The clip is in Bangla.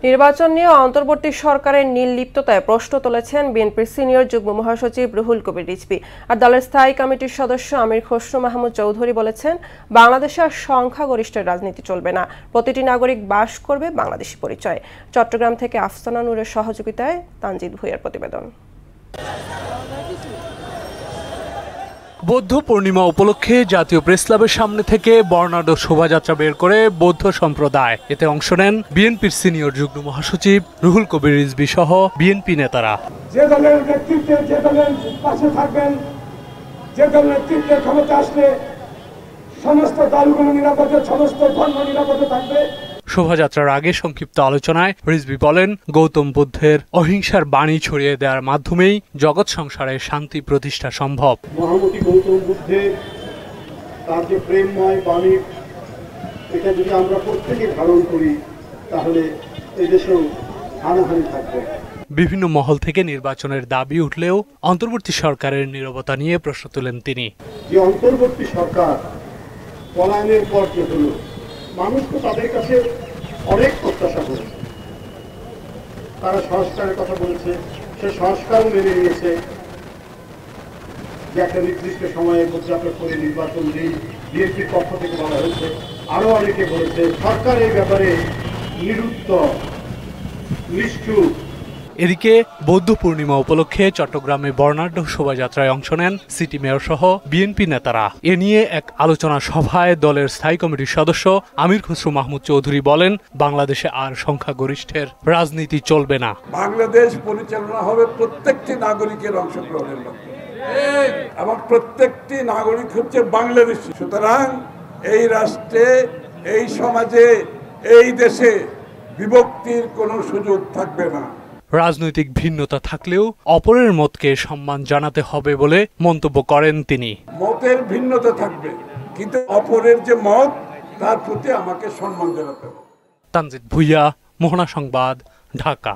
নির্বাচন নিয়ে অন্তর্বর্তী সরকারের নির্লিপ্ততায় প্রশ্ন তুলেছেন বিএনপির সিনিয়র যুগ্ম মহাসচিব রুহুল কবির রিজভী। আর দলের স্থায়ী কমিটির সদস্য আমির খসরু মাহমুদ চৌধুরী বলেছেন, বাংলাদেশে আর সংখ্যাগরিষ্ঠের রাজনীতি চলবে না, প্রতিটি নাগরিক বাস করবে বাংলাদেশি পরিচয়। চট্টগ্রাম থেকে আফসানা নূরের সহযোগিতায় তানজিদ ভুঁইয়ার প্রতিবেদন। বৌদ্ধ পূর্ণিমা উপলক্ষে জাতীয় প্রেসক্লাবের সামনে থেকে বর্ণাঢ্য শোভাযাত্রা বের করে বৌদ্ধ সম্প্রদায়। এতে অংশ নেন বিএনপির সিনিয়র যুগ্ম মহাসচিব রুহুল কবির রিজভী সহ বিএনপি নেতারা। যে দলের নেতৃত্বে, যে দলের পাশে থাকবেন, যে দলের নেতৃত্বে ক্ষমতা আসলে সমস্ত দলগুলো নিরাপদে, সমস্ত ধর্ম নিরাপদে থাকবে। শোভাযাত্রার আগে সংক্ষিপ্ত আলোচনায় রিজভী বলেন, গৌতম বুদ্ধের অহিংসার বাণী ছড়িয়ে দেওয়ার মাধ্যমেই জগৎ সংসারে শান্তি প্রতিষ্ঠা সম্ভব। মহামতি গৌতম বুদ্ধের তার যে প্রেমময় বাণী, এটা যদি আমরা প্রত্যেকে ধারণ করি তাহলে এদেশেও হানাহানি থাকবে। বিভিন্ন মহল থেকে নির্বাচনের দাবি উঠলেও অন্তর্বর্তী সরকারের নীরবতা নিয়ে প্রশ্ন তুলেন তিনি। যে অন্তর্বর্তী সরকার পলায়নের পর যে হলো, মানুষ তো তাদের কাছে অনেক প্রত্যাশা করেছে, তারা সংস্কারের কথা বলেছে, সে সংস্কারও মেনে নিয়েছে যে একটা নির্দিষ্ট সময়ের মধ্যে আপনার করে নির্বাচন দিন। বিএনপির পক্ষ থেকে বলা হয়েছে, আরো অনেকে বলেছে সরকার এই ব্যাপারে নিরুত্তর, নিষ্ঠুর। এদিকে বৌদ্ধ পূর্ণিমা উপলক্ষে চট্টগ্রামে বর্ণাঢ্য শোভাযাত্রায় অংশ নেন সিটি মেয়র সহ বিএনপি নেতারা। এ নিয়ে এক আলোচনা সভায় দলের স্থায়ী কমিটির সদস্য আমির খসরু মাহমুদ চৌধুরী বলেন, বাংলাদেশে আর সংখ্যাগরিষ্ঠের রাজনীতি চলবে না। বাংলাদেশ পরিচালনা হবে প্রত্যেকটি নাগরিকের অংশগ্রহণের মাধ্যমে, এবং প্রত্যেকটি নাগরিক হচ্ছে বাংলাদেশী। সুতরাং এই রাষ্ট্রে, এই সমাজে, এই দেশে বিভক্তির কোনো সুযোগ থাকবে না। রাজনৈতিক ভিন্নতা থাকলেও অপরের মতকে সম্মান জানাতে হবে বলে মন্তব্য করেন তিনি। মতের ভিন্নতা থাকবে, কিন্তু অপরের যে মত তার প্রতি আমাকে সম্মান জানাতে হবে। তানজিদ ভুঁইয়া, মোহনা সংবাদ, ঢাকা।